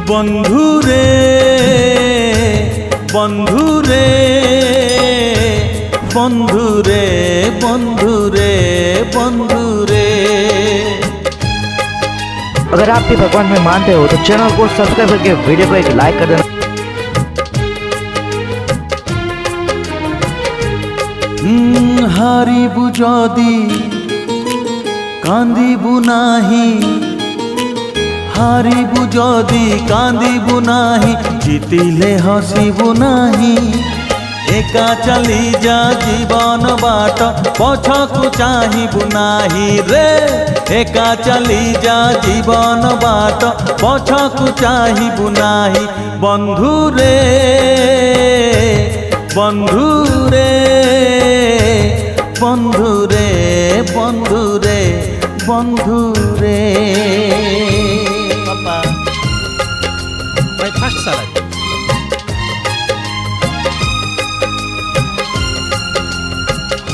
বন্ধুরে বন্ধুরে বন্ধুরে বন্ধুরে বন্ধুরে। अगर आप भी भगवान में मानते हो तो चैनल को सब्सक्राइब करके वीडियो को एक लाइक कर देना। हारिबु जदि कांदिबु नाही, हारिबु जदि कांदिबु नाही, जितिले हसिबु नाही। एका चली जा जीवन बाट पछकु चाहिबु नाही रे। एका चली जा जीवन बाट पछकु चाहिबु नाही। बंधुरे बंधुरे बंधुरे बंधुरे बंधुरे। पापा मैं फर्स्ट साल